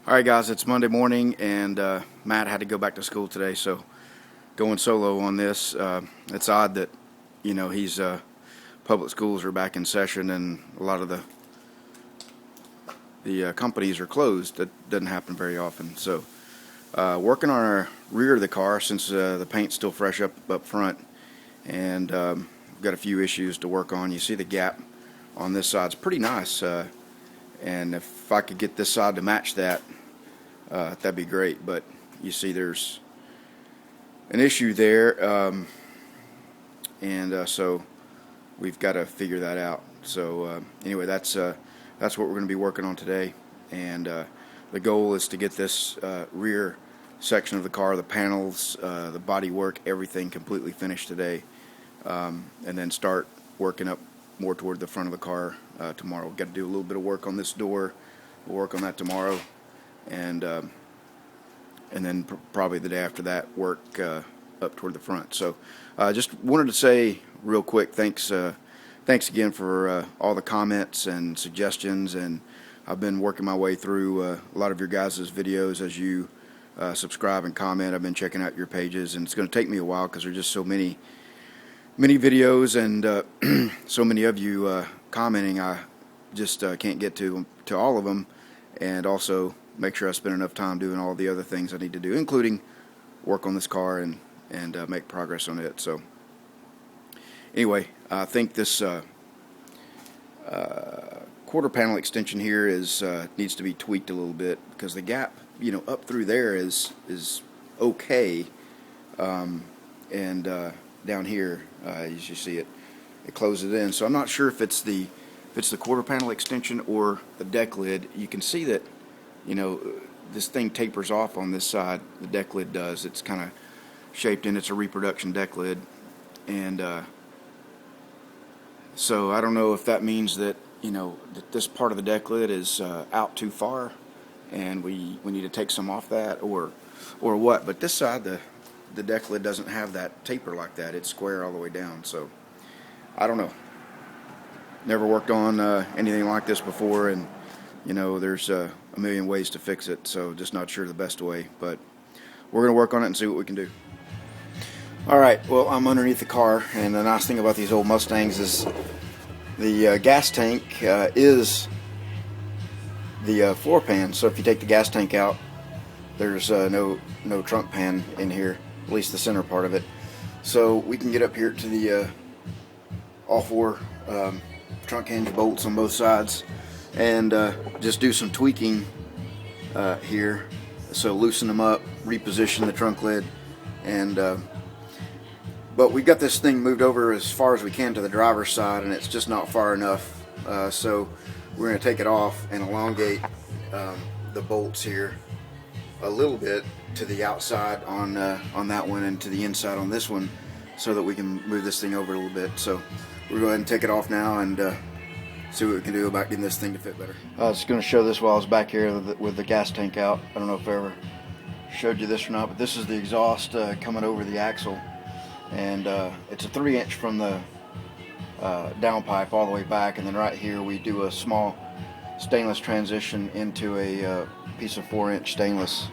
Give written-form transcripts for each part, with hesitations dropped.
Alright guys, it's Monday morning and Matt had to go back to school today, so going solo on this. It's odd that, he's public schools are back in session and a lot of the companies are closed. That doesn't happen very often. So working on our rear of the car since the paint's still fresh up front, and we've got a few issues to work on. You see the gap on this side's pretty nice, and if I could get this side to match that, that'd be great. But you see there's an issue there, so we've got to figure that out. So anyway, that's what we're going to be working on today, and the goal is to get this rear section of the car, the panels, the bodywork, everything completely finished today, and then start working up more toward the front of the car tomorrow. We've got to do a little bit of work on this door. We'll work on that tomorrow, and then probably the day after that work up toward the front. So just wanted to say real quick, thanks again for all the comments and suggestions, and I've been working my way through a lot of your guys' videos as you subscribe and comment. I've been checking out your pages, and it's going to take me a while because there's just so many videos and so many of you commenting. I just can't get to all of them, and also make sure I spend enough time doing all the other things I need to do, including work on this car and make progress on it. So anyway, I think this quarter panel extension here needs to be tweaked a little bit, because the gap up through there is okay, and down here, as you see it closes it in. So I'm not sure if it's the quarter panel extension or the deck lid. You can see that this thing tapers off on this side. The deck lid does. It's kind of shaped in. It's a reproduction deck lid, and so I don't know if that means that that this part of the deck lid is out too far, and we need to take some off that, or what. But this side, the deck lid doesn't have that taper like that. It's square all the way down. So I don't know. Never worked on anything like this before, and there's a million ways to fix it, so just not sure the best way, but we're going to work on it and see what we can do. Alright, well, I'm underneath the car, and the nice thing about these old Mustangs is the gas tank is the floor pan. So if you take the gas tank out, there's no trunk pan in here, at least the center part of it. So we can get up here to the all four trunk hinge bolts on both sides, and just do some tweaking here. So loosen them up, reposition the trunk lid, and but we got this thing moved over as far as we can to the driver's side, and it's just not far enough. So we're going to take it off and elongate the bolts here a little bit to the outside on that one, and to the inside on this one, so that we can move this thing over a little bit. So we'll go ahead and take it off now and see what we can do about getting this thing to fit better. I was going to show this while I was back here with the gas tank out. I don't know if I ever showed you this or not, but this is the exhaust coming over the axle, and it's a 3-inch from the downpipe all the way back, and then right here we do a small stainless transition into a piece of 4-inch stainless,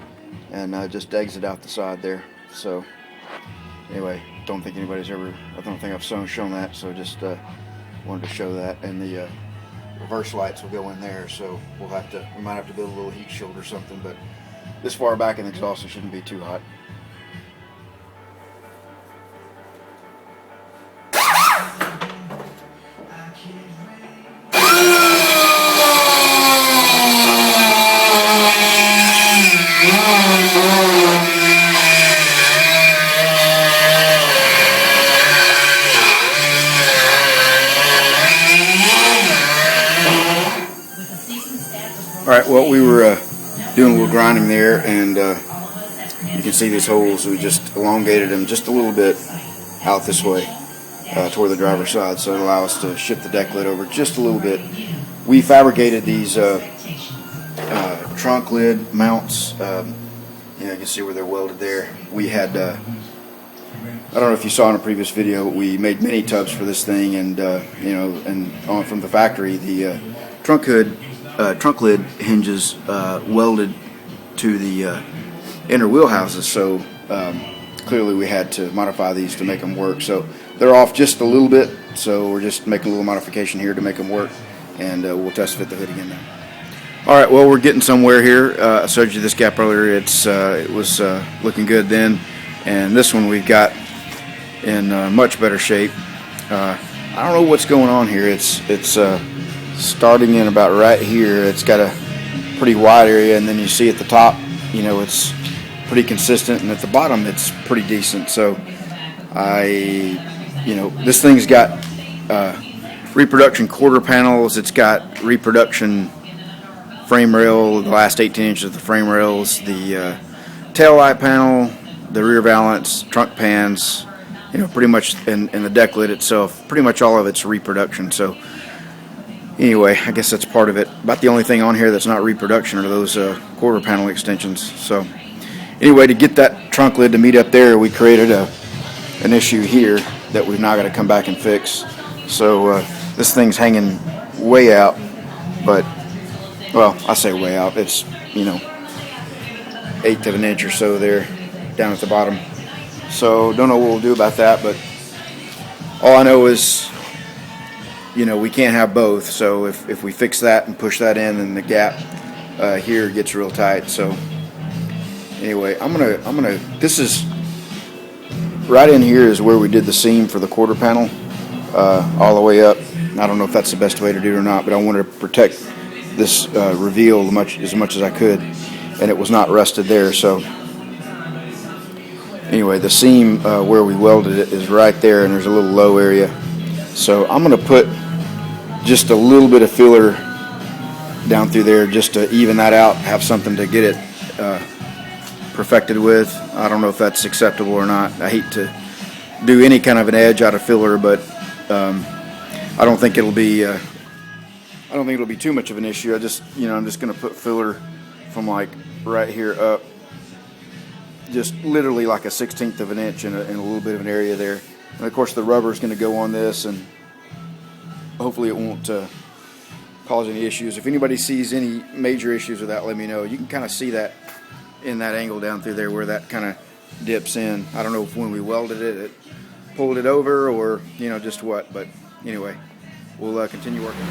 and just exit out the side there. So anyway, I don't think I've shown that, so just wanted to show that. And the reverse lights will go in there, so we might have to build a little heat shield or something, but this far back in the exhaust it shouldn't be too hot. Alright, well, we were doing a little grinding there, and you can see these holes. We just elongated them just a little bit out this way toward the driver's side, so it allows us to shift the deck lid over just a little bit. We fabricated these trunk lid mounts. You can see where they're welded there. We had I don't know if you saw in a previous video, we made mini tubs for this thing, and from the factory, the trunk lid hinges welded to the inner wheel houses, so clearly we had to modify these to make them work. So they're off just a little bit, so we're just making a little modification here to make them work, and we'll test fit the hood again now. All right, well, we're getting somewhere here. I showed you this gap earlier. It was looking good then, and this one we've got in much better shape. I don't know what's going on here. It's starting in about right here. It's got a pretty wide area, and then you see at the top, you know, it's pretty consistent, and at the bottom it's pretty decent. So this thing's got reproduction quarter panels. It's got reproduction frame rail, the last 18 inches of the frame rails, the tail light panel, the rear valance, trunk pans, you know, pretty much, and the deck lid itself, pretty much all of it's reproduction. So anyway, I guess that's part of it. About the only thing on here that's not reproduction are those quarter panel extensions. So anyway, to get that trunk lid to meet up there, we created an issue here that we've now got to come back and fix. So this thing's hanging way out, but, well, I say way out. It's, you know, 1/8 of an inch or so there down at the bottom. So don't know what we'll do about that, but all I know is, you know, we can't have both. So if we fix that and push that in, then the gap here gets real tight. So anyway, I'm gonna this is right in here is where we did the seam for the quarter panel, all the way up. I don't know if that's the best way to do it or not, but I wanted to protect this reveal as much as I could, and it was not rusted there. So anyway, the seam where we welded it is right there, and there's a little low area. So I'm going to put just a little bit of filler down through there just to even that out, have something to get it perfected with. I don't know if that's acceptable or not. I hate to do any kind of an edge out of filler, but I don't think it'll be too much of an issue. I'm just going to put filler from like right here up, just literally like a 1/16 of an inch in a little bit of an area there. And of course the rubber is going to go on this, and hopefully it won't cause any issues. If anybody sees any major issues with that, let me know. You can kind of see that in that angle down through there where that kind of dips in. I don't know if when we welded it, it pulled it over, or, you know, just what. But anyway, we'll continue working.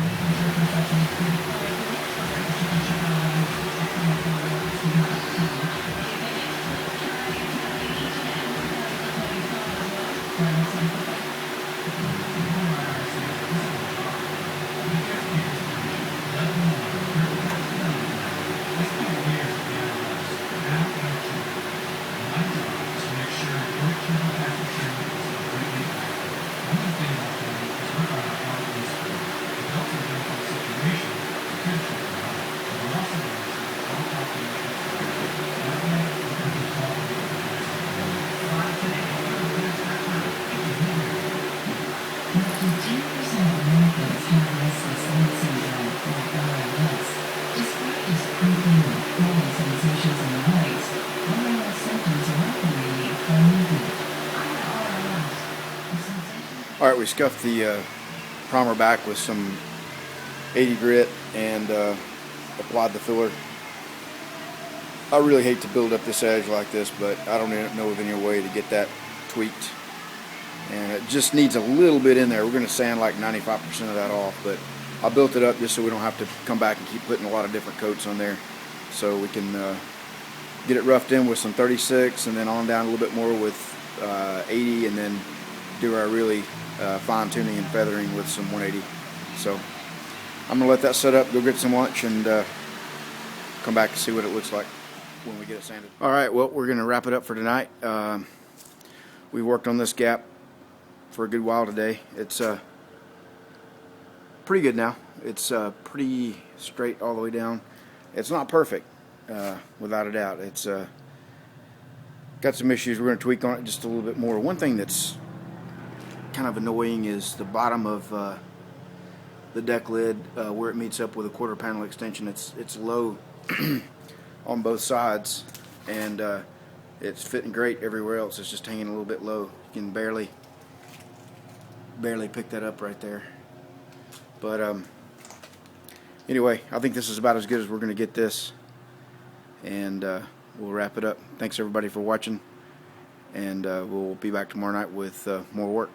All right, we scuffed the primer back with some 80 grit and applied the filler. I really hate to build up this edge like this, but I don't know of any way to get that tweaked. And it just needs a little bit in there. We're going to sand like 95% of that off, but I built it up just so we don't have to come back and keep putting a lot of different coats on there. So we can get it roughed in with some 36, and then on down a little bit more with 80, and then do our really fine tuning and feathering with some 180. So I'm going to let that set up, go get some lunch, and come back and see what it looks like when we get it sanded. All right, well, we're going to wrap it up for tonight. We worked on this gap for a good while today. It's pretty good now. It's pretty straight all the way down. It's not perfect, without a doubt. It's got some issues. We're going to tweak on it just a little bit more. One thing that's kind of annoying is the bottom of the deck lid, where it meets up with a quarter panel extension. It's low on both sides, and it's fitting great everywhere else. It's just hanging a little bit low. You can barely pick that up right there. But anyway, I think this is about as good as we're going to get this. and we'll wrap it up. Thanks everybody for watching, and we'll be back tomorrow night with more work.